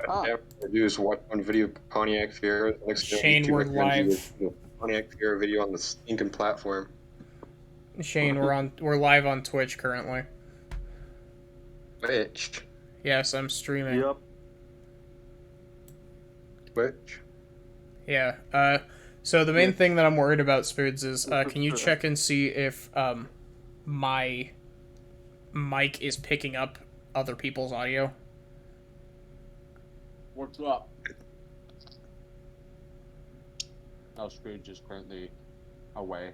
I never do is watch one video of Pontiac Fiero. The next thing on Shane, YouTube, we're I find you live. a Pontiac Fiero video on the stinking platform. Shane, we're live on Twitch currently. Twitch. Yes, I'm streaming. Yep. Twitch. Yeah. So the main Yeah. thing that I'm worried about, Spoods, is can you check and see if my mic is picking up other people's audio? What's up? Oh, Scrooge is currently away.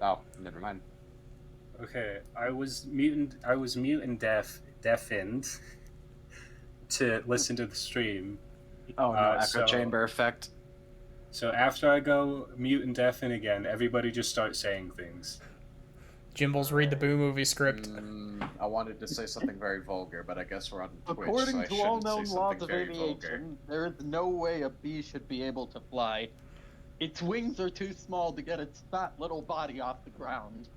Oh, never mind. Okay, I was mute and deafened to listen to the stream. Oh no, echo so- chamber effect. So after I go mute and deafen again, everybody just starts saying things. Jimbles, read the Boo Movie script. I wanted to say something very vulgar, but I guess we're on Twitch, According so I to all shouldn't known say laws something of very vulgar. aviation, there is no way a bee should be able to fly. Its wings are too small to get its fat little body off the ground.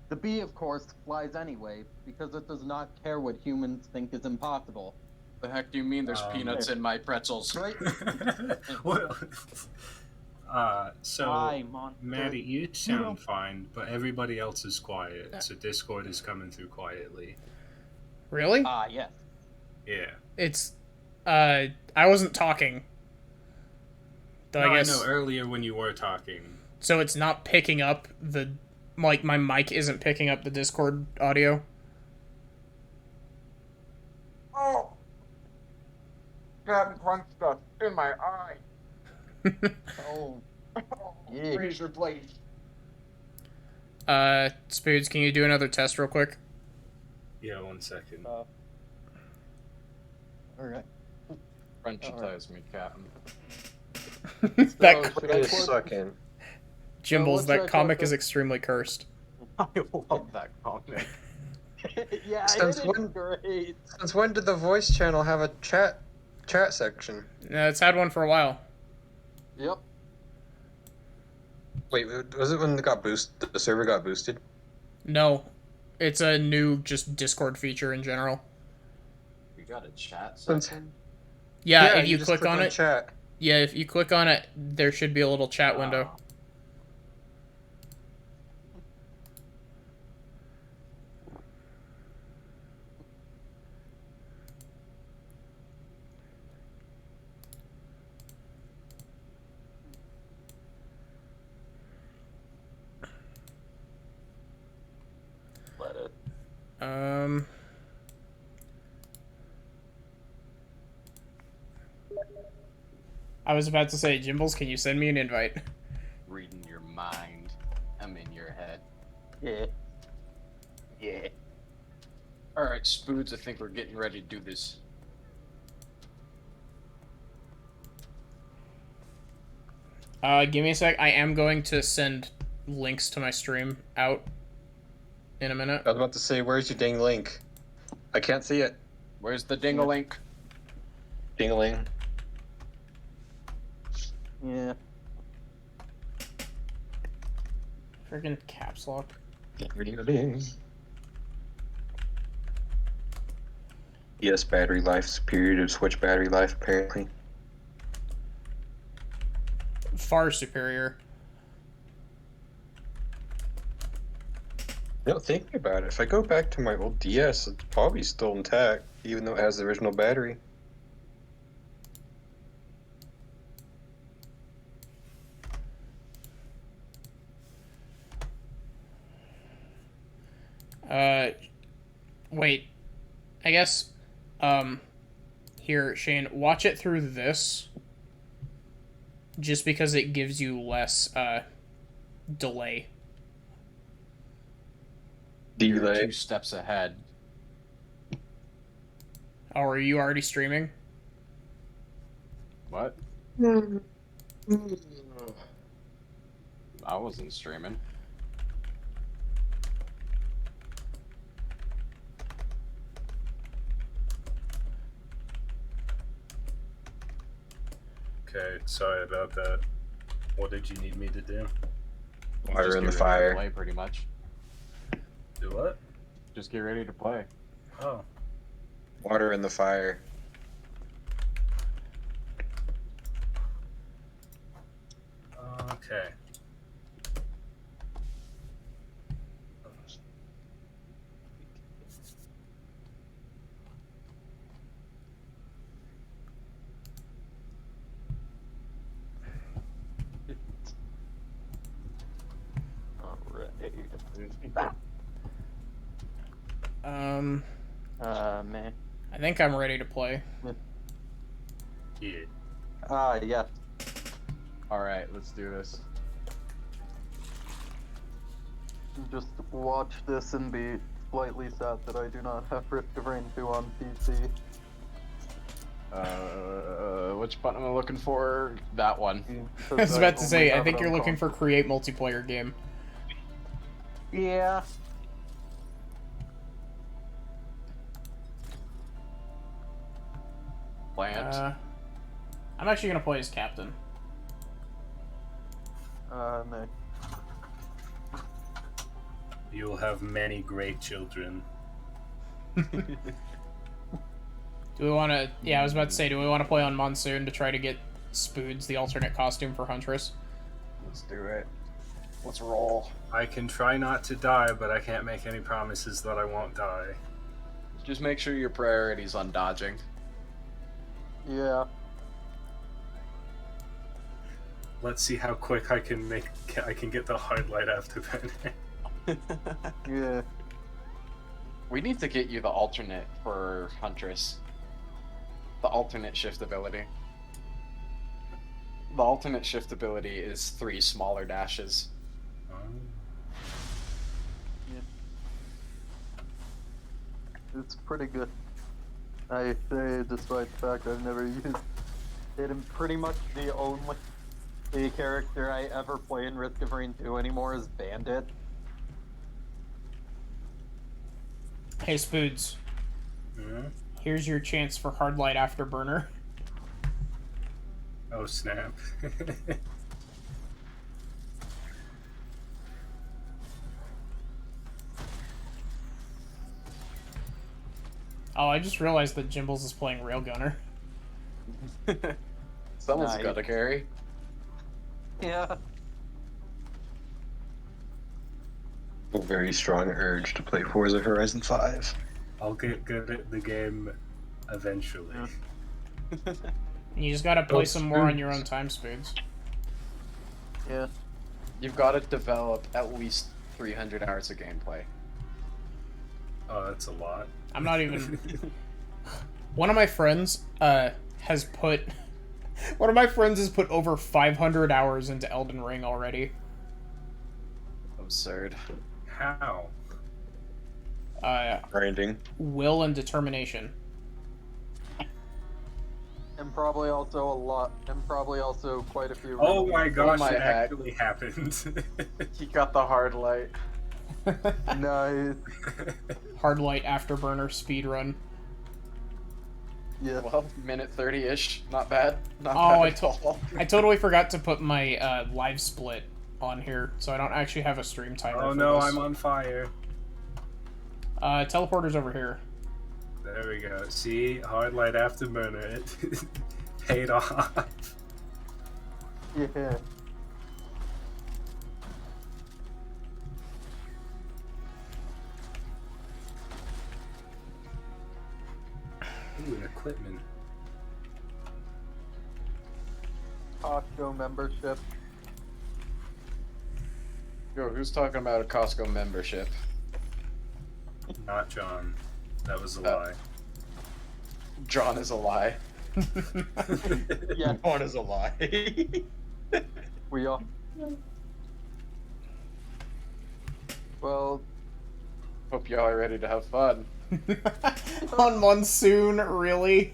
The bee, of course, flies anyway, because it does not care what humans think is impossible. The heck do you mean there's peanuts in my pretzels? Right? Well, so Hi, monster. Maddie, you sound fine, but everybody else is quiet. So Discord is coming through quietly. Really? Ah, yes. Yeah. It's I wasn't talking. Though No, I guess I know earlier when you were talking. so it's not picking up the like my mic isn't picking up the Discord audio. Oh! Captain Crunch stuff in my eye. Oh, yeah. Razor blade. Spoods, can you do another test real quick? Yeah, 1 second. Alright. Frenchitize me, Captain. That should Wait I a quote- second. Jimbles, what's that that comic quote? is extremely cursed. I love that comic. Yeah, Since it is when- great. Since when did the voice channel have a chat section? It's had one for a while. Yep. Wait, was it when the server got boosted? No, it's a new just Discord feature in general. You got a chat Since- section? Yeah, if you just click on it, chat. yeah, if you click on it, there should be a little chat window. Oh. Let it. I was about to say, Jimbles, can you send me an invite? Reading your mind. I'm in your head. Yeah. Yeah. Alright, Spoods, I think we're getting ready to do this. Give me a sec. I am going to send links to my stream out in a minute. I was about to say, where's your dang link? I can't see it. Where's the ding-a-link? Ding-a-ling. Yeah. Friggin' caps lock. Ding-a-ling. Yes, battery life superior to Switch battery life, apparently. Far superior. No, thinking about it, if I go back to my old DS, it's probably still intact, even though it has the original battery. Wait. I guess, here, Shane, watch it through this. Just because it gives you less, delay. You're Delay. 2 steps ahead. Oh, are you already streaming? What? I wasn't streaming. Okay, sorry about that. What did you need me to do? Water Just in get the ready to fire. play, pretty much. Do what? Just get ready to play. Oh. Water in the fire. Okay. Man. I think I'm ready to play. Yeah. Yeah. Alright, let's do this. Just watch this and be slightly sad that I do not have Risk of Rain 2 on PC. Which button am I looking for? That one. I was about to say, I think you're looking for create multiplayer game. Yeah. Plant. I'm actually gonna play as captain. No. You will have many great children. Do we want to? Yeah, I was about to say, do we want to play on Monsoon to try to get Spoods, the alternate costume for Huntress? Let's do it. Let's roll. I can try not to die, but I can't make any promises that I won't die. Just make sure your priority's on dodging. Yeah. Let's see how quick I can get the hard light afterburner. Yeah. We need to get you the alternate for Huntress. The alternate shift ability. The alternate shift ability is 3 smaller dashes. It's pretty good. I say, despite the fact I've never used it, and pretty much the only character I ever play in Risk of Rain 2 anymore is Bandit. Hey, Spoods. Here's your chance for hard light afterburner. Oh snap. Oh, I just realized that Jimbles is playing Railgunner. Someone's Nice. gotta carry. Yeah. A very strong urge to play Forza Horizon 5. I'll get good at the game eventually. You just gotta play Oh, some more on your Spoods. own time, Spoods. Yeah. You've got to develop at least 300 hours of gameplay. Oh, that's a lot. I'm not even... One of my friends has put... One of my friends has put over 500 hours into Elden Ring already. Absurd. How? Grinding. Will and determination. And probably also quite a few. Oh my gosh, my it heck. actually happened. He got the hard light. Nice. Hard light afterburner speedrun. Yeah. Well, minute 30-ish. Not bad. Not Oh, bad at all. I totally forgot to put my live split on here, so I don't actually have a stream timer. Oh for no, this. I'm on fire. Teleporter's over here. There we go. See? Hard light afterburner. It paid off. Yeah. Ooh, an equipment. Costco membership. Yo, who's talking about a Costco membership? Not John. That was a Oh. lie. John is a lie. Yeah. One is a lie. We all. Well, Hope y'all are ready to have fun. On Monsoon, really?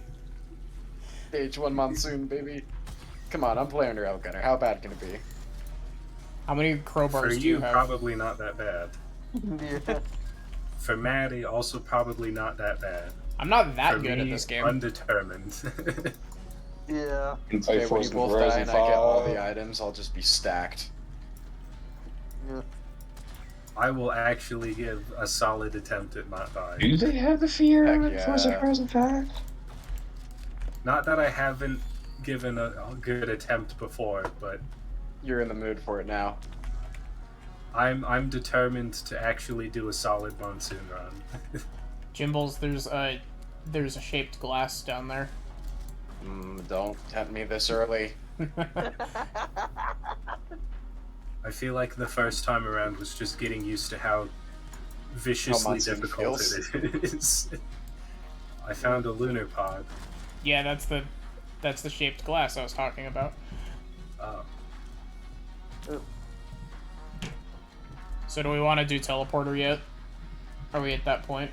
Stage 1 monsoon, baby. Come on, I'm playing Railgunner. How bad can it be? How many For crowbars do you you, have? probably not that bad. yeah. For Maddie, also probably not that bad. I'm not that For good me, at this game. undetermined. Yeah. Can play Okay, when you Forza both die Horizon and I get all the 5. items, I'll just be stacked. Yeah. I will actually give a solid attempt at not dying. Do they have the fear Heck in Forza yeah. Horizon 5? Not that I haven't given a good attempt before, but You're in the mood for it now. I'm determined to actually do a solid monsoon run. Jimbles, there's a shaped glass down there. Don't tempt me this early. I feel like the first time around was just getting used to how viciously monsoon difficult feels. it is. I found a lunar pod. Yeah, that's the shaped glass I was talking about. Oh. So do we want to do teleporter yet? Are we at that point?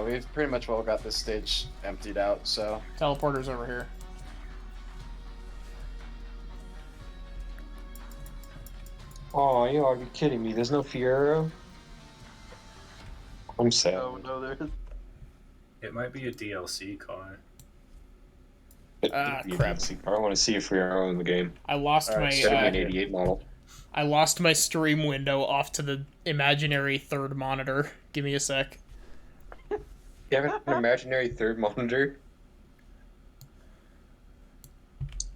We've pretty much well got this stage emptied out, so... Teleporter's over here. Oh, are you kidding me? There's no Fiero? I'm sad. No, there's. It might be a DLC car. Crap. I want to see a Fiero in the game. I lost Alright, my Instead of an 88 model. I lost my stream window off to the imaginary third monitor. Give me a sec. You have an imaginary third monitor?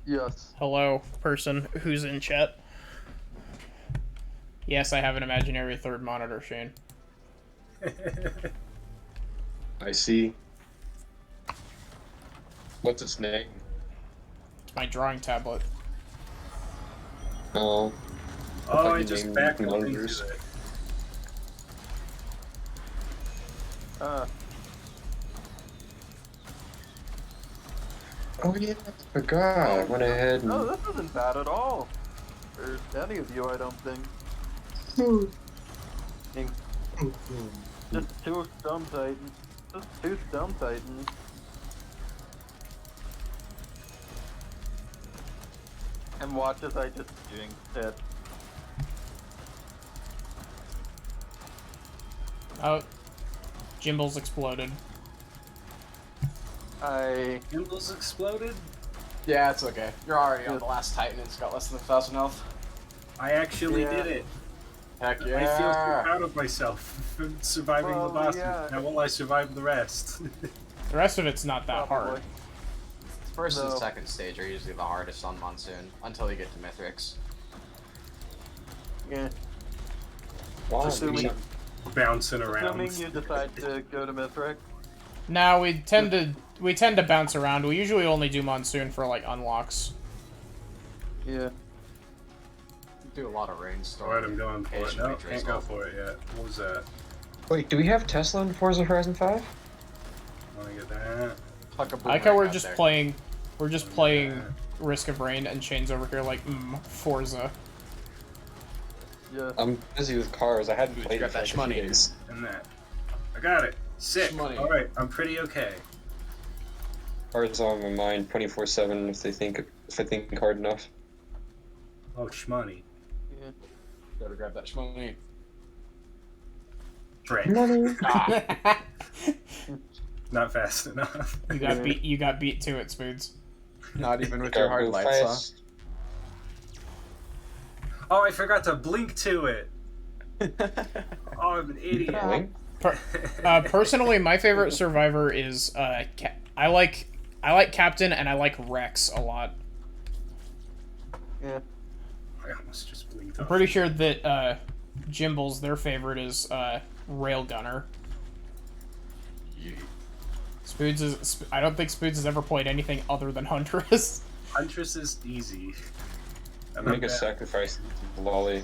Yes. Hello, person who's in chat. Yes, I have an imaginary third monitor, Shane. I see. What's its name? It's my drawing tablet. Oh. Oh, thought I you just named backed up into monitors. it. Oh yeah, I forgot. I went ahead and... No, this isn't bad at all. Or any of you, I don't think. Just two Stone Titans. Just two Stone Titans. And watch as I just jinxed it. Oh, Jimbles exploded. Gimbals exploded? Yeah, it's okay. You're already on the last Titan and it's got less than 1,000 health. I actually Yeah. did it. Heck I feel so yeah! proud of myself for surviving Well, the boss. yeah. Now will I survive the rest? The rest of it's not that Probably. hard. First and No. second stage are usually the hardest on Monsoon, until you get to Mithrix. Yeah. Wow, Assuming- we- Bouncing around. Assuming you decide to go to Mithrix. Now we tend to bounce around. We usually only do monsoon for like unlocks. Yeah. Do a lot of rainstorm. Alright, I'm going for it. Occasionally No, Trace can't go Golf. for it yet. What was that? Wait, do we have Tesla in Forza Horizon 5? Wanna get that? Pluck a I like how we're boomerang out just there. playing. We're just playing Risk of Rain, and Shane's over here like Forza. Yeah. I'm busy with cars. I hadn't Dude, played you it got for that like a few shmoney. days. And that. I got it. Sick. Shmoney. Alright, I'm pretty okay. Cars on my mind 24/7 if I think hard enough. Oh, shmoney. Gotta grab that shmoney. Drake. Money. Not fast enough. You got beat to it, Spoods. Not even with your hard lights, Oh, I forgot to blink to it. huh? Oh, I'm an idiot. Blink? Personally, my favorite survivor is I like Captain and I like Rex a lot. Yeah. I almost just blinked I'm off. pretty sure that Jimbles, their favorite is Railgunner. Spoods is I don't think Spoods has ever played anything other than Huntress. Huntress is easy. And Make I'm a bad. sacrifice to Lolly.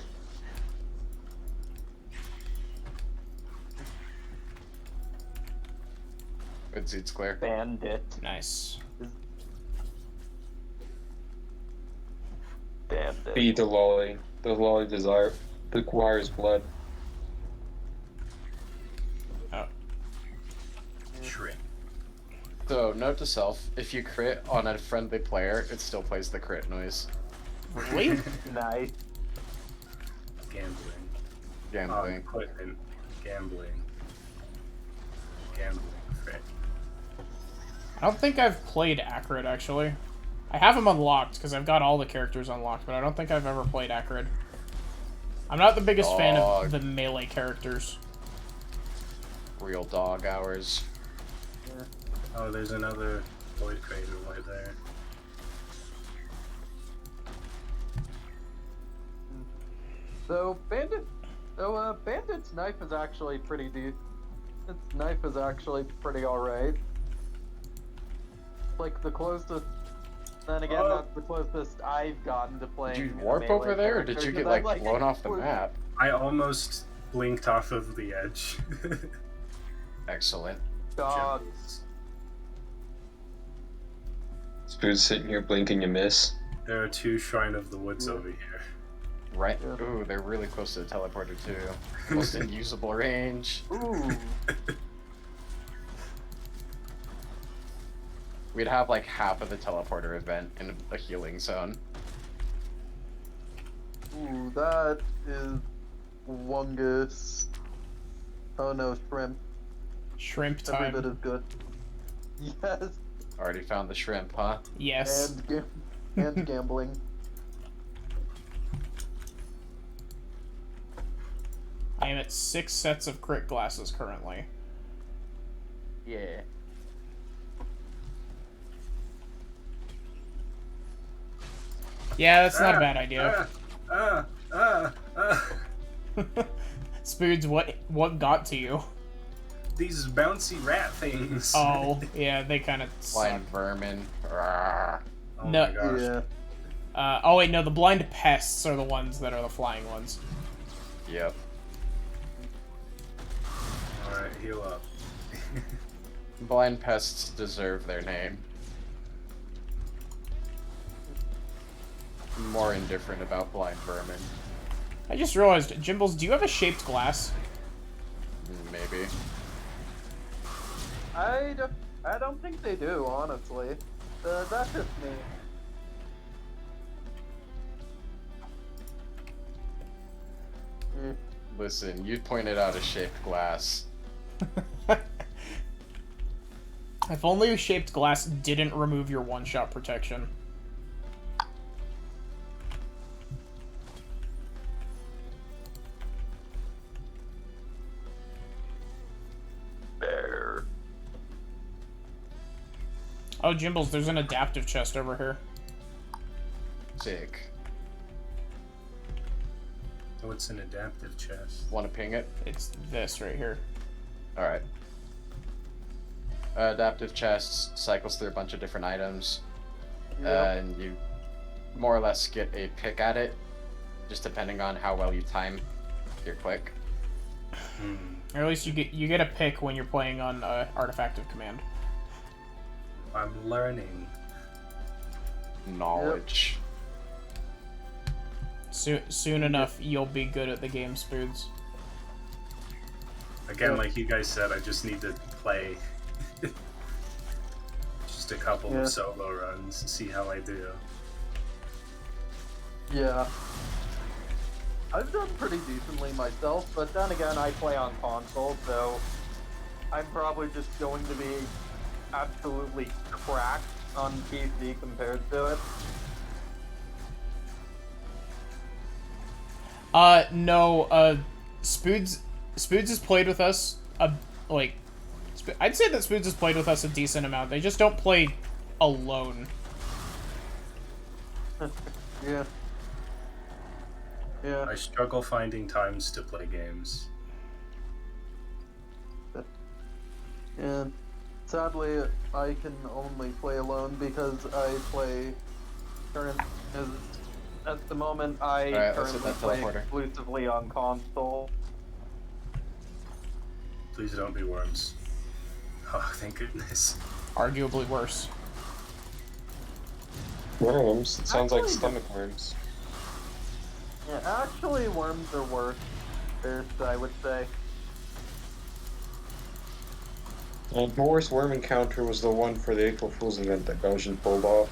Good seats clear. Bandit. Nice. Bandit. Feed the Lolly. The Lolly desire. Requires blood. Shrink. So, note to self, if you crit on a friendly player, it still plays the crit noise. Really? Nice. Gambling. Gambling. Equipment. Gambling. Gambling. Frick. I don't think I've played Acrid, actually. I have them unlocked, because I've got all the characters unlocked, but I don't think I've ever played Acrid. I'm not the biggest fan of Dog. the melee characters. Real dog hours. Oh, there's another void crater right there. Bandit's knife is actually pretty deep. Its knife is actually pretty alright. Like the closest. Then again, Oh. that's the closest I've gotten to playing. Did you a warp melee over there, or did character, you get 'cause I'm like blown off the we're- map? I almost blinked off of the edge. Excellent. Dog. Gems. Spoon's sitting here blinking, you miss. There are 2 Shrine of the Woods over here. Right. Yeah. Ooh, they're really close to the teleporter too. Almost in usable range. Ooh. We'd have like half of the teleporter event in a healing zone. Ooh, that is wongus. Oh no, shrimp. Shrimp Every bit time. is good. Yes, Already found the shrimp, huh? Yes. and gambling. I am at 6 sets of crit glasses currently. Yeah. Yeah, that's not a bad idea. Ah. Spoons, what got to you? These bouncy rat things. Oh, yeah, they kind of suck. Blind vermin. Rawr. Oh No. my gosh. Yeah. Oh wait, no, the blind pests are the ones that are the flying ones. Yep. Alright, heal up. Blind pests deserve their name. I'm more indifferent about blind vermin. I just realized, Jimbles, do you have a shaped glass? Maybe. I don't think they do, honestly. That's just me. Listen, you pointed out a shaped glass. If only a shaped glass didn't remove your one-shot protection. Bear. Oh, Jimbles, there's an adaptive chest over here. Sick. Oh, it's an adaptive chest. Wanna ping it? It's this right here. Alright. Adaptive chest cycles through a bunch of different items, Yep. and you more or less get a pick at it, just depending on how well you time your click. Or at least you get a pick when you're playing on Artifact of Command. I'm learning. Knowledge. Soon enough, you'll be good at the game, Spoons. Again, like you guys said, I just need to play just a couple Yeah. of solo runs and see how I do. Yeah. I've done pretty decently myself, but then again, I play on console, so I'm probably just going to be absolutely cracked on PC compared to it. No, Spoods has played with us, I'd say that Spoods has played with us a decent amount. They just don't play alone. Yeah. Yeah. I struggle finding times to play games. And sadly, I can only play alone because I play at the moment I Alright, let's hit currently that play teleporter. exclusively on console. Please don't be worms. Oh, thank goodness. Arguably worse. Worms? It sounds like Actually, stomach worms. Yeah, actually, worms are worse. First, I would say. The worst worm encounter was the one for the April Fool's event that Belgian pulled off.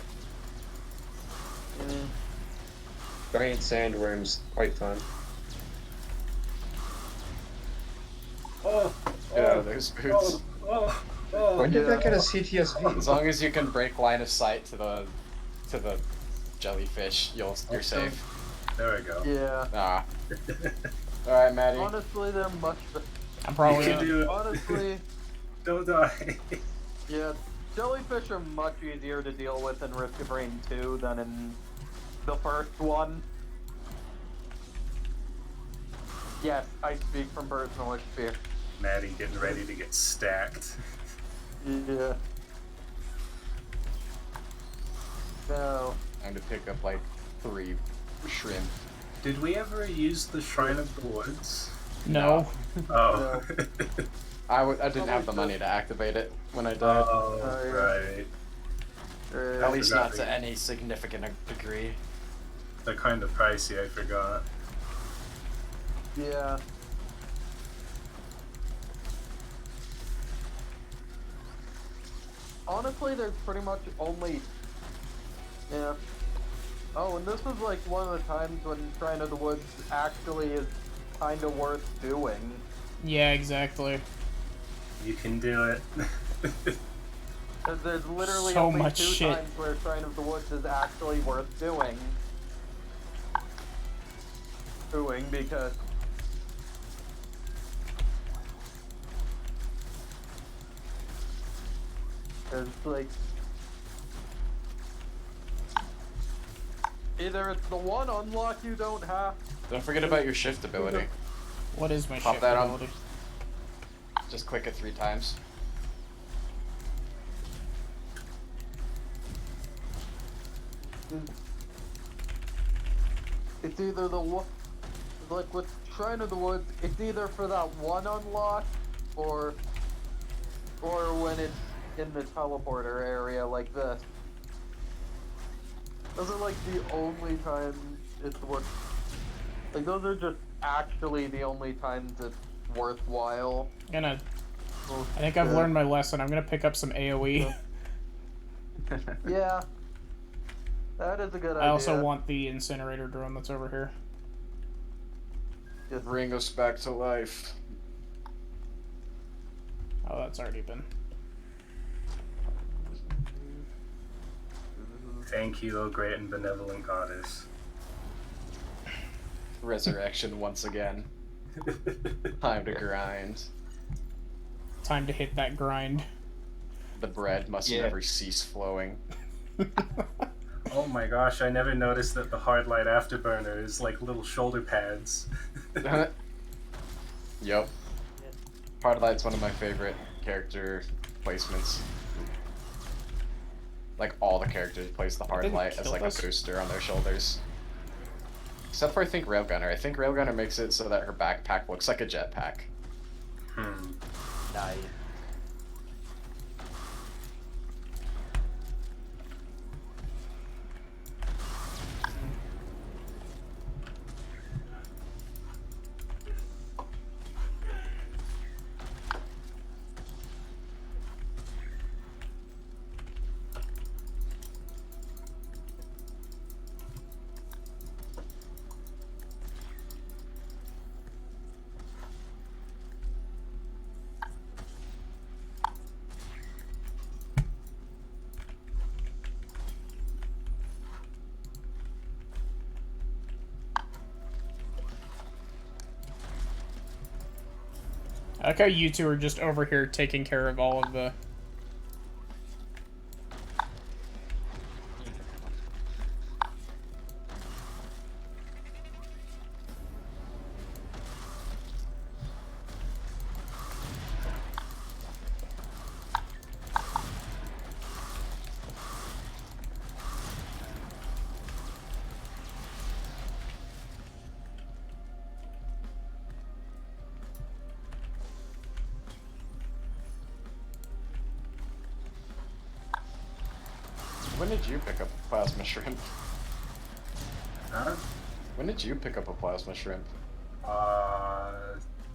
Mm, Giant sandworms, quite fun. Oh, Yeah, there's boots. When did Yeah. that get a As CTSV? long as you can break line of sight to the jellyfish, you're safe. there we go. yeah. Ah. Alright, Maddie. Honestly, they're much. I'm You probably can do it. Honestly, Don't die. yeah. Jellyfish are much easier to deal with in Risk of Rain 2 than in the first one. Yes, I speak from personal experience. Maddie getting ready to get stacked. Yeah. No. Time to pick up like 3 shrimp. Did we ever use the Shrine of the Woods? No. Oh. I didn't have the money to activate it when I did. Oh, yeah. right. At least not forgot to the- any significant degree. They're kind of pricey, I forgot. Yeah. Honestly, there's pretty much only. Yeah. Oh, and this is like one of the times when Shrine of the Woods actually is kind of worth doing. Yeah, exactly. You can do it. Because there's literally So only much 2 shit. times where Shrine of the Woods is actually worth doing. Because it's like either it's the one unlock you don't have. Don't forget about your shift ability. What is my Pop shift that on. ability? Just click it 3 times. It's either the one, like with Shrine of the Woods, it's either for that one unlock, or when it's in the teleporter area like this. Those are like the only times it's worth. Like those are just actually the only times it's worthwhile. I think I've learned my lesson. I'm gonna pick up some AoE. Yeah, that is a good idea. I also want the incinerator drone that's over here. Just Bring us back to life. Oh, that's already been. Thank you, O great and benevolent goddess. Resurrection once again. Time to grind. Time to hit that grind. The bread must never cease flowing. Oh my gosh, I never noticed that the hard light afterburner is like little shoulder pads. Yup. Hard Light's one of my favorite character placements. Like all the characters place the Hard didn't Light as kill like us? a booster on their shoulders. Except for I think Railgunner. I think Railgunner makes it so that her backpack looks like a jetpack. Hmm. nice. I like how you two are just over here taking care of all of the. When did you pick up a plasma shrimp? Huh? When did you pick up a plasma shrimp?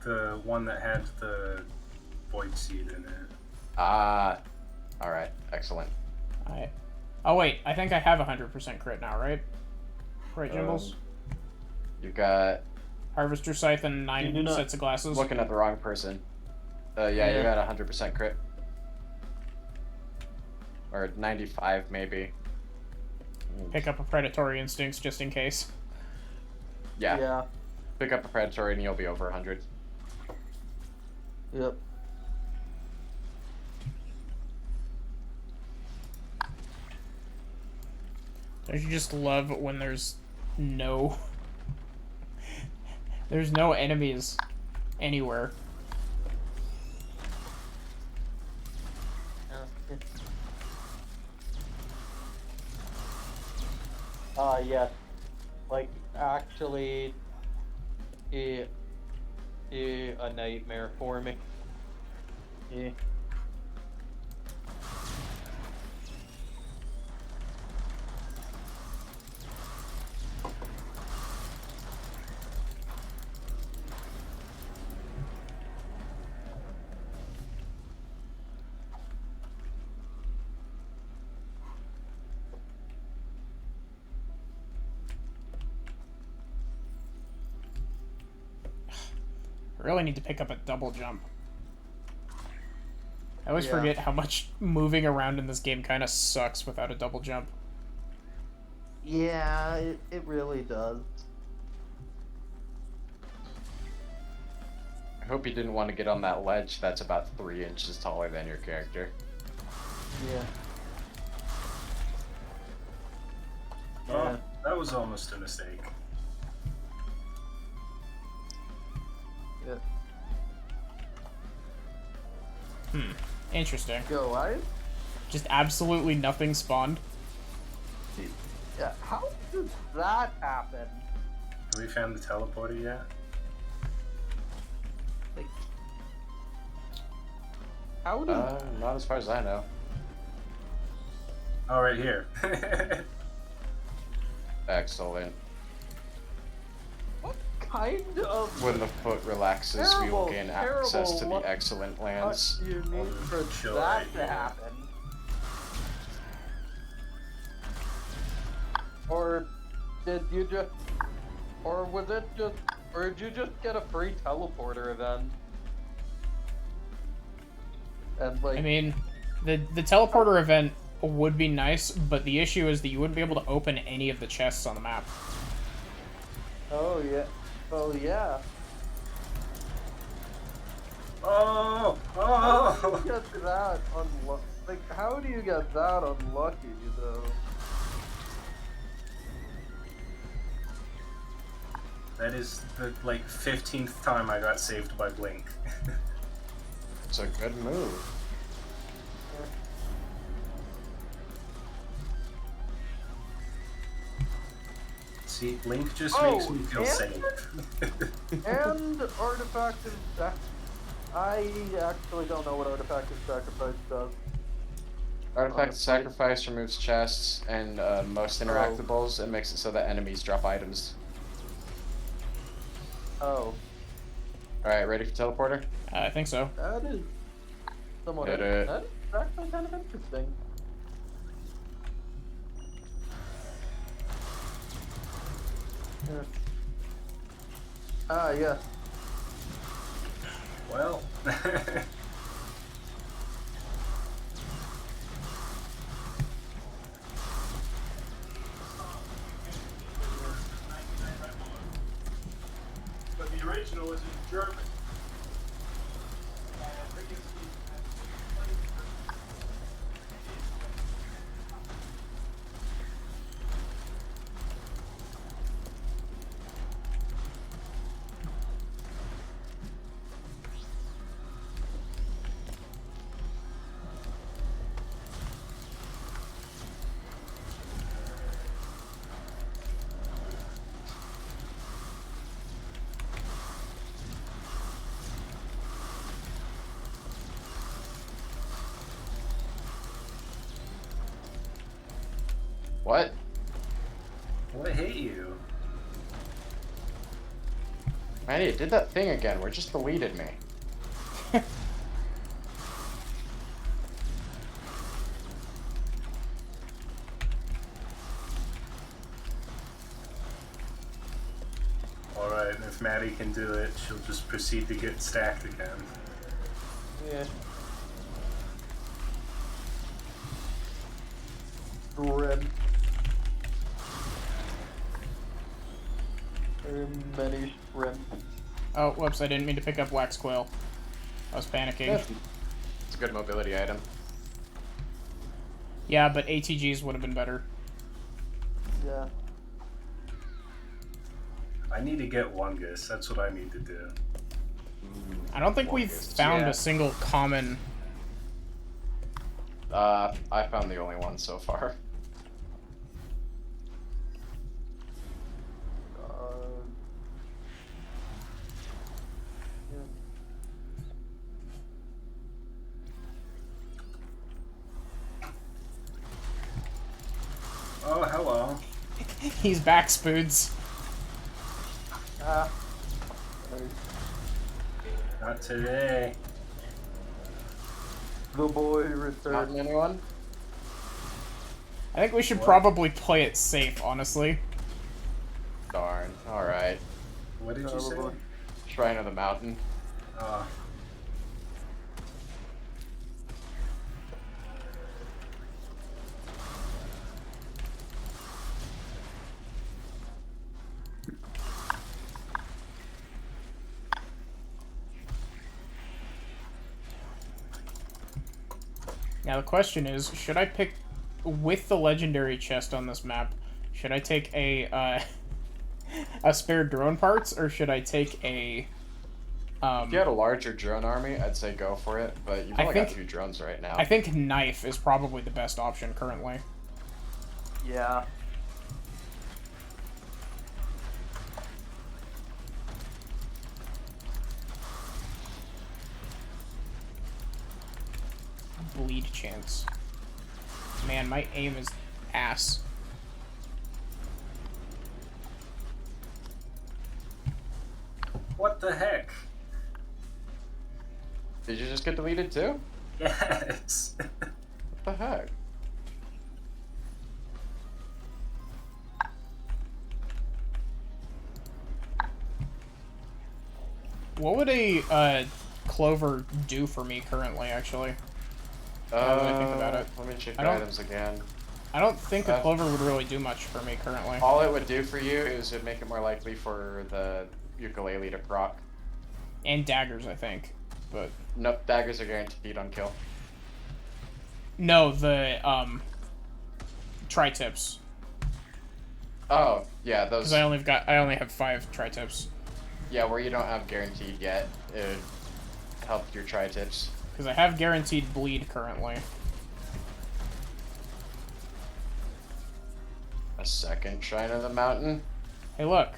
The one that had the void seed in it. Ah, alright, excellent. Oh wait, I think I have 100% crit now, right? Right, Jimbles? You got Harvester Scythe and You 9 do not- sets of glasses. looking at the wrong person. Yeah, you Yeah. got 100% crit. Or 95 maybe. Pick up a Predatory Instincts just in case. Yeah. Yeah. Pick up a predatory and you'll be over 100. Yep. Don't you just love when there's no There's no enemies anywhere. Yes. Like, actually, a nightmare for me. Yeah. I really need to pick up a double jump. I always Yeah. forget how much moving around in this game kind of sucks without a double jump. Yeah, it really does. I hope you didn't want to get on that ledge that's about 3 inches taller than your character. Yeah. Oh, that was almost a mistake. Yeah. Interesting. Go, I. Just absolutely nothing spawned. Yeah. How did that happen? Have we found the teleporter yet? Like, how did? Not as far as I know. Oh, right here. Excellent. What kind of When the foot relaxes, we will Terrible, gain access to terrible the excellent luck lands. you need for Chill that right to here. happen? Or did you just, or was it just, or did you just get a free teleporter event? And like, I mean, the teleporter event would be nice, but the issue is that you wouldn't be able to open any of the chests on the map. oh yeah, oh yeah. Oh! How do Oh! you get that unlucky? Like, how do you get that unlucky though? That is the, like, 15th time I got saved by Blink. It's a good move. See, Blink just Oh, makes me feel and- safe. And artifact of I actually don't know what artifact of sacrifice does. Artifact Honestly. Sacrifice removes chests and most interactables and makes it so that enemies drop items. Oh, Alright, ready for teleporter? I think so. that is somewhat. Hit it. That is actually kind of interesting. Yeah. Ah, yes. Well. But the original is in German. What? What hit you? Manny, it did that thing again where it just deleted me. Alright, if Maddie can do it, she'll just proceed to get stacked again. Yeah. Shrimp. There are many shrimp. Oh, whoops, I didn't mean to pick up Wax Quill. I was panicking. It's a good mobility item. Yeah, but ATGs would have been better. Yeah. I need to get Wungus. That's what I need to do. I don't think we've Wongus, found yeah. a single common. I found the only one so far. Oh, hello. He's back, Spoods. Not today. The boy Not returned. anyone? I think we should What? probably play it safe, honestly. Darn. Alright. What did you say? Shrine of the Mountain. Uh, Now the question is, should I pick with the legendary chest on this map? Should I take a a spare drone parts, or should I take a If you had a larger drone army, I'd say go for it, but you've only got think- 2 drones right now. I think knife is probably the best option currently. Yeah. Bleed chance. Man, my aim is ass. what the heck? Did you just get deleted too? Yes. What the heck? What would a clover do for me currently, actually? Now that I think about it. Let me check I don't- items again. I don't think a Uh, clover would really do much for me currently. All it would do for you is it'd make it more likely for the ukulele to proc. And daggers, I think. But Nope, daggers are guaranteed on kill. no, the tri-tips. Oh, yeah, those. Because I only have 5 tri-tips. Yeah, where you don't have guaranteed yet, it would help your tri-tips. Because I have guaranteed bleed currently. A second Shrine of the Mountain. Hey, look.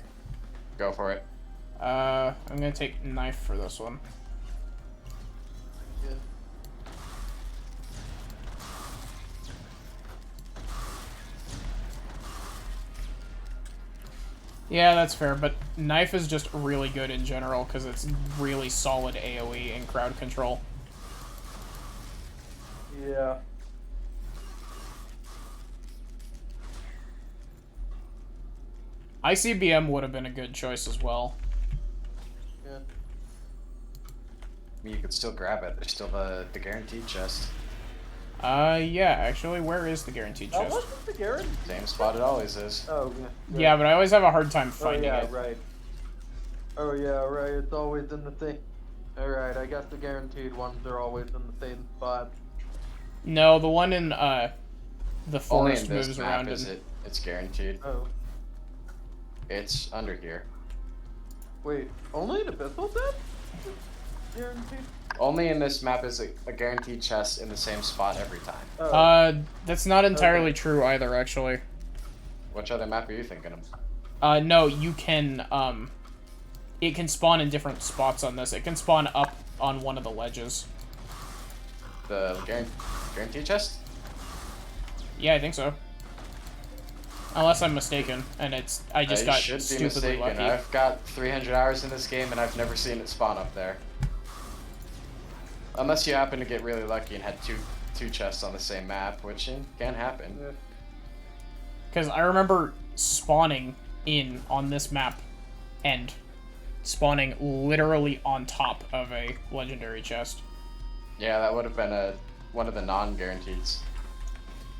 Go for it. I'm gonna take knife for this one. Yeah, that's fair, but knife is just really good in general because it's really solid AoE and crowd control. Yeah. ICBM would have been a good choice as well. Yeah. I mean, you could still grab it. There's still the guaranteed chest. Yeah, actually, where is the guaranteed Oh, chest? wasn't the Garen? Same spot it always is. Oh, yeah. Yeah, but I always have a hard time Oh, finding yeah, it. right. Oh, yeah, right. It's always in the thing. Alright, I guess the guaranteed ones are always in the same spot. No, the one in, the Only forest in this moves map around is and... it's guaranteed. Oh. It's under here. Wait, only an abyssal depth? Guaranteed? Only in this map is a guaranteed chest in the same spot every time. Oh. That's not entirely true either, actually. Which other map are you thinking of? No, you can, it can spawn in different spots on this. It can spawn up on one of the ledges. The guaranteed chest? Yeah, I think so. Unless I'm mistaken, and I just You got should be stupidly mistaken. lucky. I've got 300 hours in this game and I've never seen it spawn up there. Unless you happen to get really lucky and had two chests on the same map, which can happen. Because I remember spawning in on this map and spawning literally on top of a legendary chest. Yeah, that would have been one of the non-guaranteeds.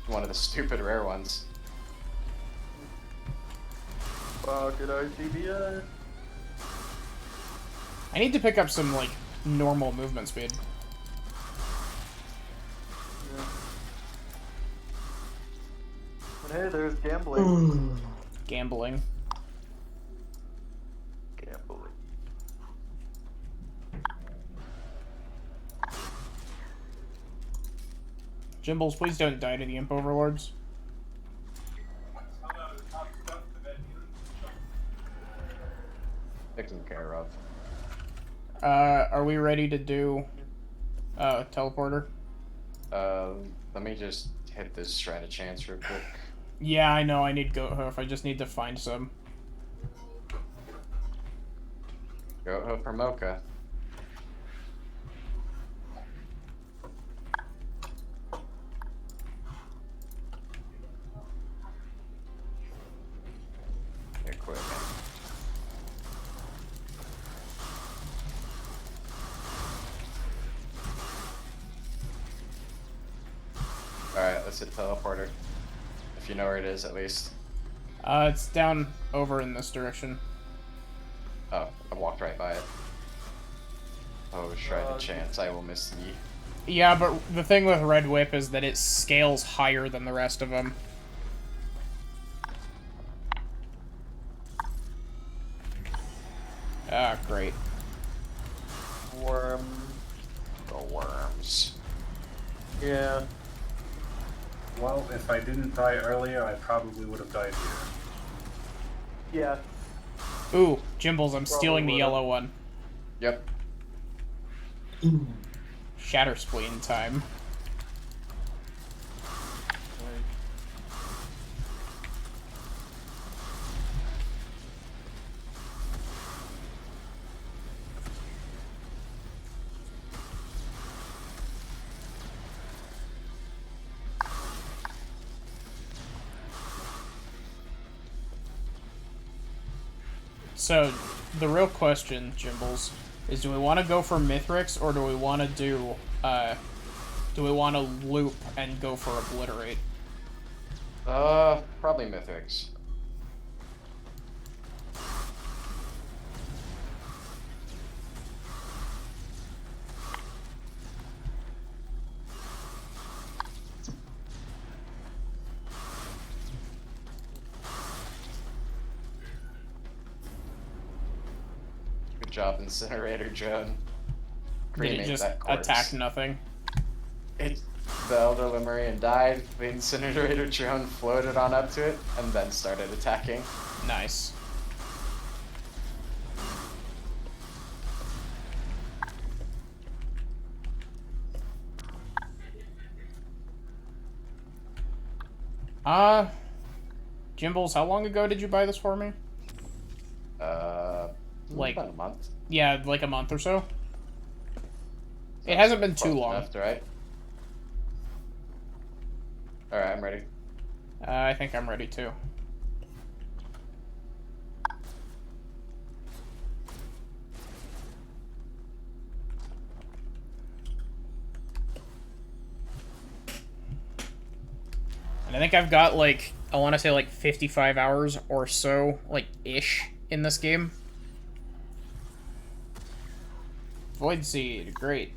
One of the stupid rare ones. Pocket ICBS. I need to pick up some, like, normal movement speed. And hey, there's gambling. Gambling. Jimbles, please don't die to the Imp Overlords. I'm out of the top stuff to that Taken care of. Are we ready to do teleporter? Let me just hit this Strata Chance real quick. Yeah, I know. I need Goat Hoof. I just need to find some. Go for Mocha. Equipment. Alright, let's hit teleporter. If you know where it is, at least. It's down over in this direction. Oh, I walked right by it. Oh, Shred Chance, I will miss thee. Yeah, but the thing with Red Whip is that it scales higher than the rest of them. Ah, great. Worm. The worms. Yeah. Well, if I didn't die earlier, I probably would have died here. Yeah. Ooh, Jimbles, I'm stealing the would've. yellow one. Yep. Shatter Spleen time. So, the real question, Jimbles, is do we want to go for Mithrix, or do we want to do we want to loop and go for Obliterate? Probably Mythics. Good job, Incinerator Drone. Did it Cremate just that corpse. attack nothing? The Elder Lemurian died, the Incinerator Drone floated on up to it, and then started attacking. Nice. Jimbles, how long ago did you buy this for me? Like- About a month. Yeah, like a month or so? It hasn't been too Close long. enough, right? Alright, I'm ready. I think I'm ready too. And I think I've got like, I want to say like 55 hours or so, like ish, in this game. Void Seed, great.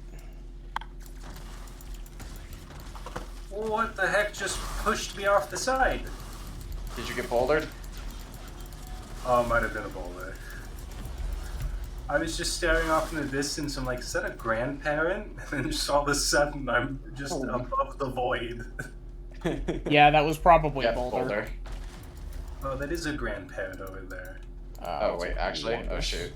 What the heck just pushed me off the side? Did you get bouldered? Oh, it might have been a boulder. I was just staring off in the distance. I'm like, is that a grandparent? And then just all of a sudden, I'm just above the void. Yeah, that was probably Yeah, Boulder. Oh, that is a grandparent over there. Oh, it's wait, a actually? Oh, Wondrous. shoot.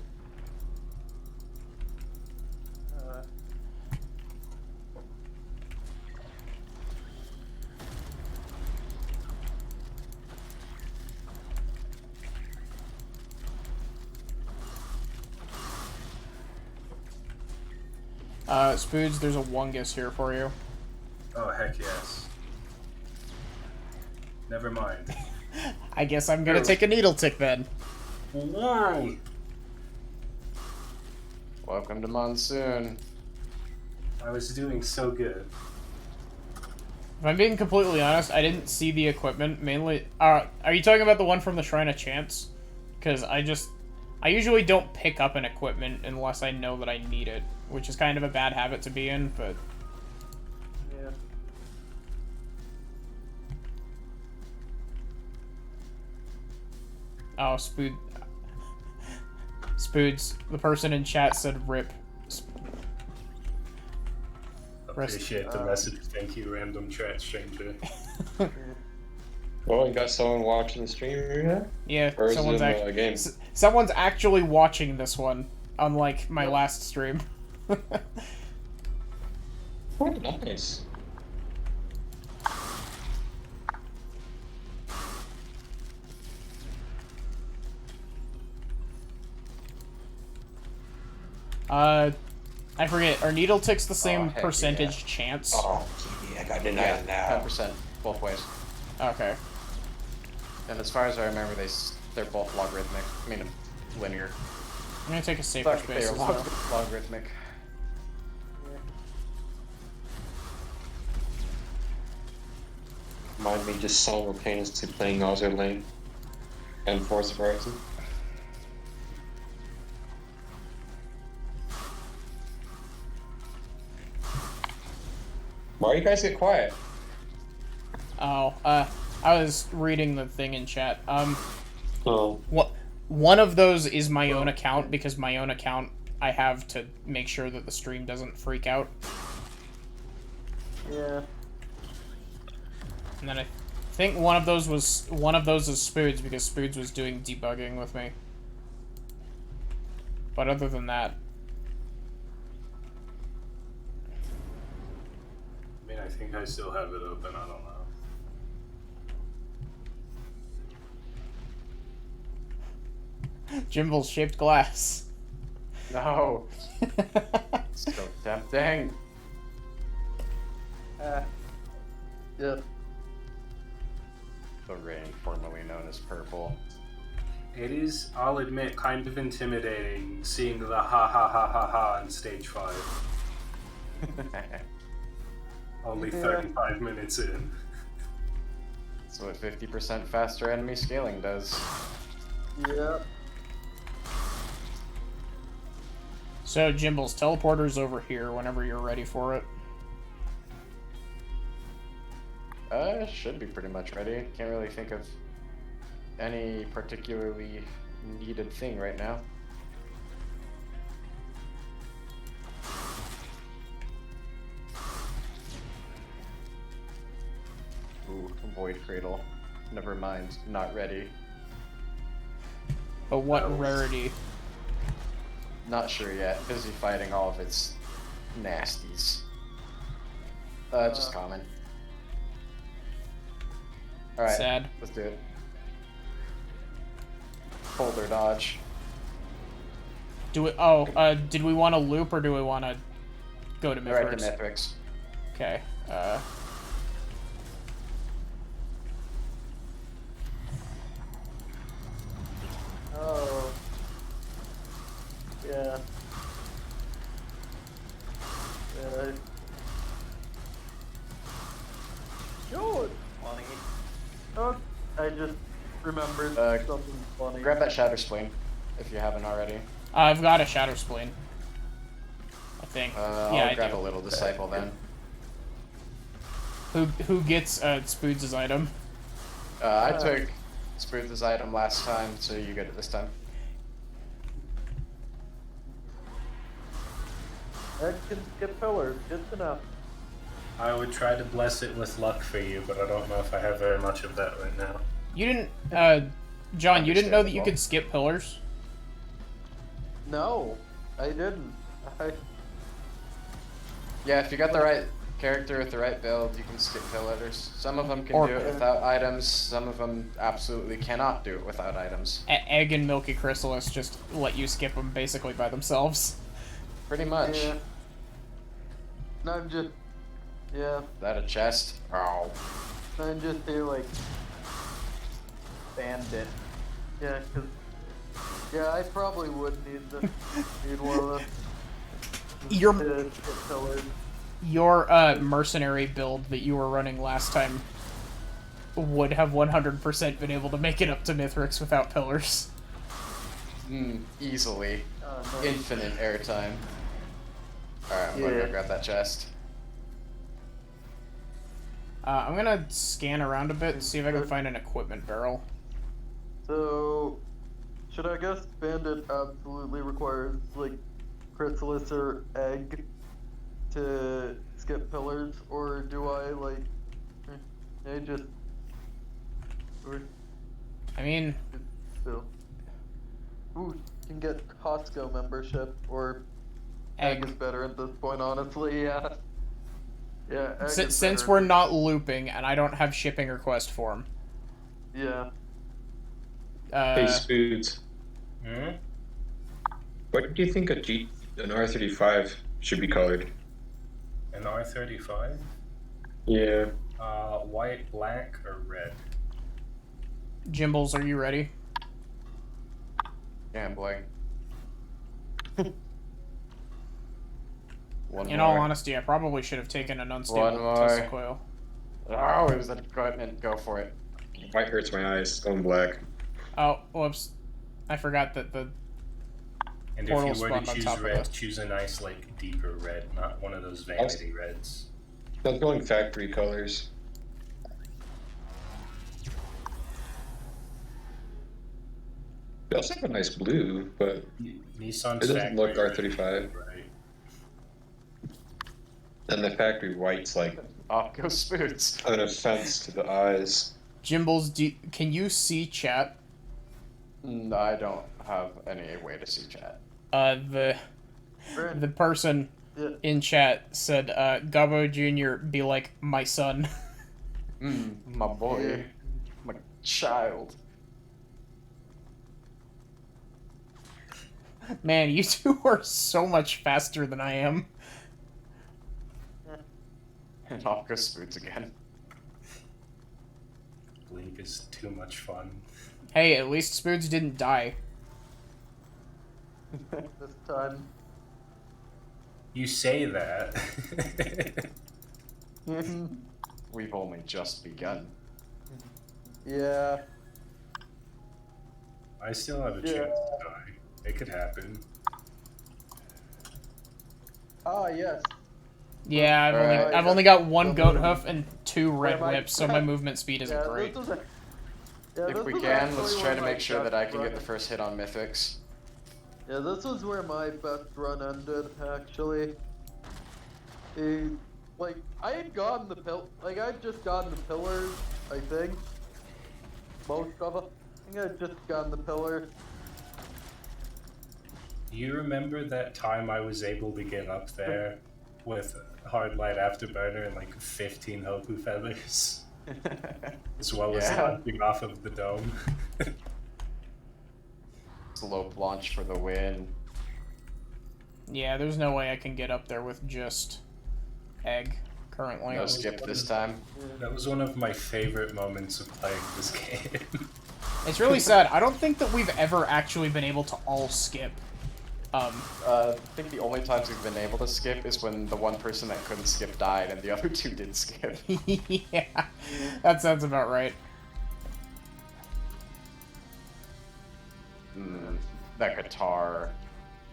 Spoods, there's a Wungus here for you. Oh, heck yes. Never mind. I guess I'm gonna take a Needle Tick then. Why? Welcome to Monsoon. I was doing so good. If I'm being completely honest, I didn't see the equipment, mainly... are you talking about the one from the Shrine of Chance? Because I usually don't pick up an equipment unless I know that I need it, which is kind of a bad habit to be in, but... Yeah. Oh, Spoods, the person in chat said RIP. Rest- Appreciate the message. Thank you, random chat stranger. Well, you got someone watching the stream here? Yeah, Or is someone's it a game? someone's actually watching this one, unlike my last stream. Oh, nice. I forget. Are needle ticks the same heck percentage chance? Oh, yeah, I got denied Yeah, now. 10% both ways. Okay. And as far as I remember, they're both logarithmic. I mean, linear. I'm gonna take a safer Fuck, space they're as well. logarithmic. Mind me just simultaneously playing Azure Lane and Forza Horizon. Why you guys get quiet? Oh, I was reading the thing in chat. Oh. What? One of those is my own account, because my own account I have to make sure that the stream doesn't freak out. Yeah. And then I think one of those is Spoods, because Spoods was doing debugging with me. But other than that, I mean, I think I still have it open. I don't know. Jimble's shaped glass. No. So tempting. Yeah. The rain, formerly known as purple. It is, I'll admit, kind of intimidating seeing the ha ha ha ha ha on stage 5. Only 35 minutes in. That's what 50% faster enemy scaling does. Yeah. So, Jimble's teleporter's over here whenever you're ready for it. Should be pretty much ready. Can't really think of any particularly needed thing right now. Ooh, Void Cradle. Never mind, not ready. But what rarity? Not sure yet. Busy fighting all of its nasties. Just common. Alright, Sad. let's do it. Boulder dodge. Do we? Did we want to loop or do we want to go to Right to Mithrix? Mithrix. Okay. Oh. Yeah. Yeah. Sure. Funny. Oh, I just remembered something funny. Grab that Shatter Spleen, if you haven't already. I've got a Shadow Spleen. I think. I'll Yeah, I grab do. a Little Disciple then. Who gets Spoods' item? I took Spruce's item last time, so you get it this time. I can skip pillars. Good to know. I would try to bless it with luck for you, but I don't know if I have very much of that right now. You didn't, John, you didn't know that you Understandable. could skip pillars? No, I didn't. Yeah, if you got the right character with the right build, you can skip pillars. Some of them can Or- do it without items, some of them absolutely cannot do it without items. Egg and Milky Chrysalis just let you skip them basically by themselves. Pretty much. Yeah. No, I'm just. Yeah. Is that a chest? Oh. I'm just here like. Bandit. Yeah, cause. Yeah, I probably would need one of the. Your skip pillars. your mercenary build that you were running last time would have 100% been able to make it up to Mithrix without pillars. Easily. No. Infinite airtime. Alright, I'm gonna Yeah. go grab that chest. I'm gonna scan around a bit, see if I can find an equipment barrel. So, should I guess Bandit absolutely requires like chrysalis or egg to skip pillars, or do I like? I just. Or I mean, still. Ooh, can get Costco membership, or egg. egg is better at this point, honestly. Yeah. Yeah. Egg is Since better. we're not looping and I don't have shipping request form. Yeah. Hey, Spoods. Hmm? What do you think an R35 should be colored? An R35? Yeah. White, black, or red? Jimbles, are you ready? Gambling. One In more. all honesty, I probably should have taken an One unstable more. Tesla coil. Oh, it was an equipment. Go for it. White hurts my eyes. Going black. Oh, whoops. I forgot that the... And Portal if you were spawned to on choose top of red, that. choose a nice, like, deeper red, not one of those vanity reds. I was going factory colors. They also have a nice blue, but Nissan's it doesn't look factory R35. right? And the factory white's like Off goes Spoots. an offense to the eyes. Jimbles, can you see chat? I don't have any way to see chat. The person Yeah. in chat said, Gabo Jr. be like my son. My boy. Yeah. My child. Man, you two are so much faster than I am. And off goes Spoots again. Blink is too much fun. Hey, at least Spoods didn't die. This time. You say that. We've only just begun. Yeah. I still have a Yeah. chance to die. It could happen. Ah, yes. Yeah, Alright. I've only got one goat hoof and 2 red Where my- whips, so my movement speed isn't Yeah, great. this is a, yeah, If this we is can, actually let's try where to my make sure that best I can get run- the first hit on Mythics. Yeah, this is where my best run ended, actually. Like, I had gotten the I'd just gotten the pillars, I think. Most of them. I think I'd just gotten the pillars. You remember that time I was able to get up there with Hard Light Afterburner and like 15 Hopu feathers? As well as Yeah. launching off of the dome. Slope launch for the win. Yeah, there's no way I can get up there with just egg currently. No skip this time. That was one of my favorite moments of playing this game. It's really sad. I don't think that we've ever actually been able to all skip. I think the only times we've been able to skip is when the one person that couldn't skip died and the other two did skip. Yeah, that sounds about right. That guitar.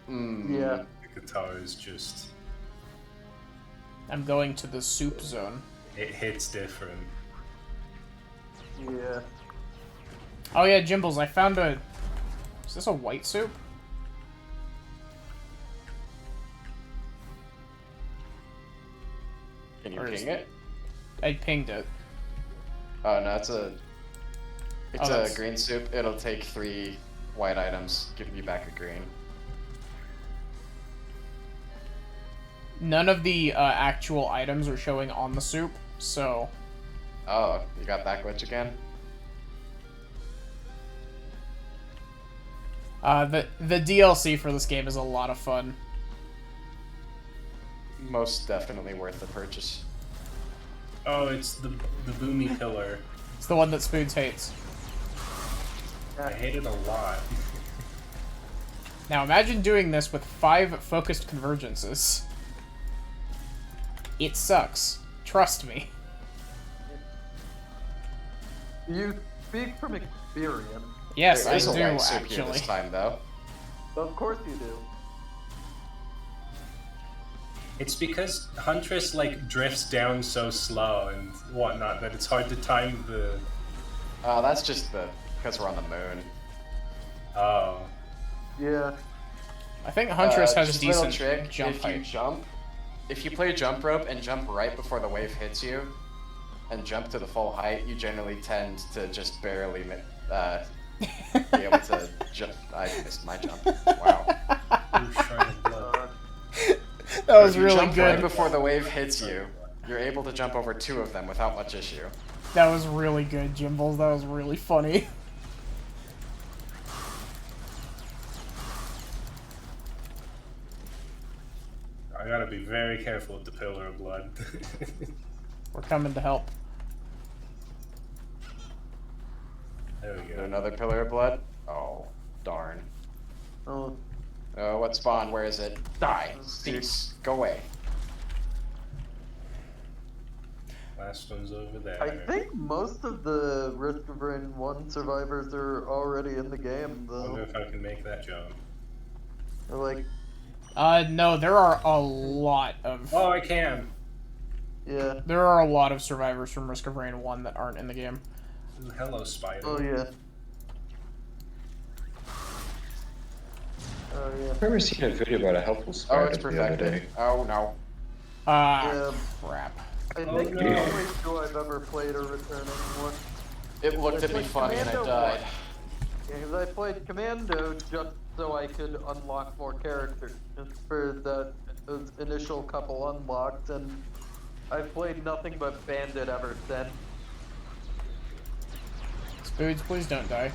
Yeah. The guitar is just... I'm going to the soup zone. It hits different. Yeah. Oh yeah, Jimbles, I found a... Is this a white soup? Can you Or is- ping it? I pinged it. Oh no, it's a that's- green soup. It'll take 3 white items, give you back a green. None of the actual items are showing on the soup, so... Oh, you got that glitch again? The DLC for this game is a lot of fun. Most definitely worth the purchase. Oh, it's the boomy pillar. It's the one that Spoons hates. I hate it a lot. Now imagine doing this with 5 focused convergences. It sucks. Trust me. You speak from experience. Yes, There I is a do, white soup here actually. this time, though. Of course you do. It's because Huntress like drifts down so slow and whatnot that it's hard to time the... That's just because we're on the moon. Oh. Yeah. I think Huntress has just a little decent trick. jump If height. you jump if you play jump rope and jump right before the wave hits you, and jump to the full height, you generally tend to just barely be able to jump. I missed my jump. Wow. Ooh, Shrine of Blood. That was If you really jump right good. before the wave hits you, you're able to jump over 2 of them without much issue. That was really good, Jimbles. That was really funny. I gotta be very careful with the Pillar of Blood. We're coming to help. There we Is there go. another pillar of blood? Oh, darn. Oh, Oh, what spawn? Where is it? Die! Cease! Go away. Last one's over there. I think most of the Risk of Rain 1 survivors are already in the game, I wonder though. if I can make that jump. They're like, No, there are a lot of... Oh, I can! yeah. There are a lot of survivors from Risk of Rain 1 that aren't in the game. Ooh, hello, spider. Oh, yeah. Oh, yeah. I remember seeing a video about a helpful Oh, spider it's the other perfected. day. Oh, no. Ah, Yeah. crap. I Oh, think no. the only two I've ever played are returning one. It looked at me Like funny and I Commando died. Yeah, because I played Commando just so I could unlock more characters, just for those initial couple unlocks, and I've played nothing but Bandit ever since. Spoods, please don't die.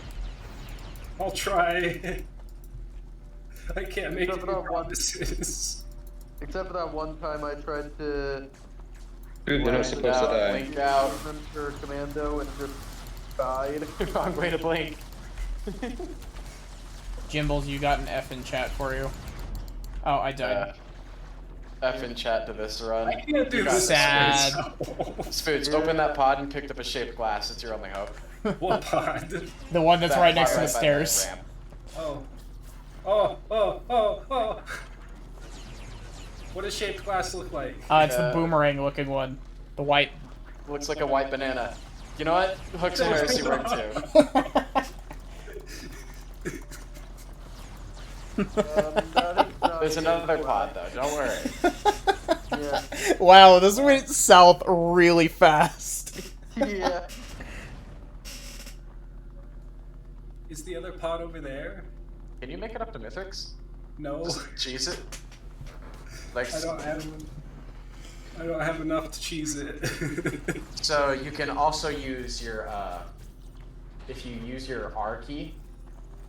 I'll try. I can't make Except any for that one- promises. Except for that one time I tried to Dude, they're not supposed to die. Blink out. for Commando and just died. Wrong way to blink. Jimbles, you got an F in chat for you. Oh, I died. F in chat to this run. I can't do You got this. Sad. Spoods, open that pod and picked up a shaped glass. It's your only hope. What pod? The one that's That right pod next to the by stairs. ramp. Oh. Oh, oh, oh, oh. What does shaped glass look like? It's the boomerang looking one. The white. Looks like a white banana. You know what? Hooks and Heresy work too. That is not There's good. another pod though, don't worry. Yeah. Wow, this went south really fast. Yeah. Is the other pod over there? Can you make it up to Mythics? No. Just cheese it? Like, I don't have enough to cheese it. so you can also use your, if you use your R key,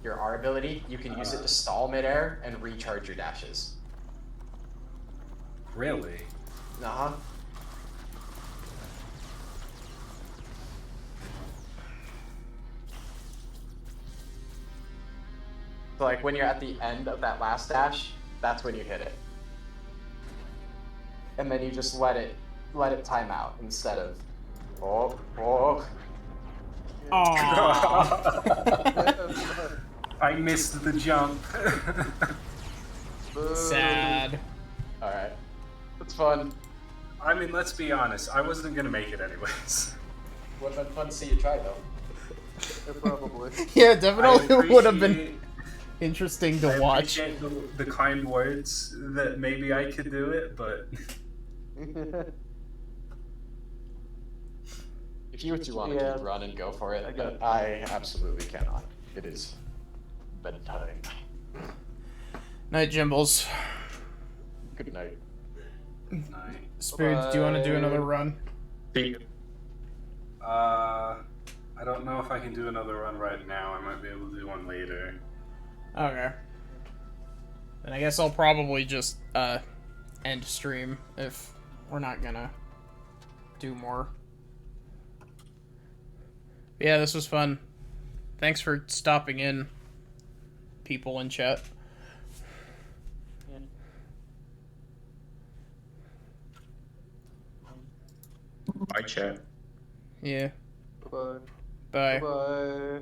your R ability, you can use it to stall midair and recharge your dashes. Really? Uh-huh. So like when you're at the end of that last dash, that's when you hit it. And then you just let it time out instead of oh. Aww. I missed the jump. Sad. Alright. It's fun. I mean, let's be honest. I wasn't gonna make it anyways. Would have been fun to see you try though. Yeah, probably. Yeah, I definitely would have been appreciate- interesting I to watch. appreciate the kind words that maybe I could do it, but If you want to Yeah. keep running, go for it. I got But I absolutely cannot. It is bedtime. Night, Jimbles. Good night. night. Spoods, do you want to do another run? I don't know if I can do another run right now. I might be able to do one later. Okay. Then I guess I'll probably just end stream if we're not gonna do more. But yeah, this was fun. Thanks for stopping in, people in chat. Bye, chat. Yeah. Bye. Bye. Bye.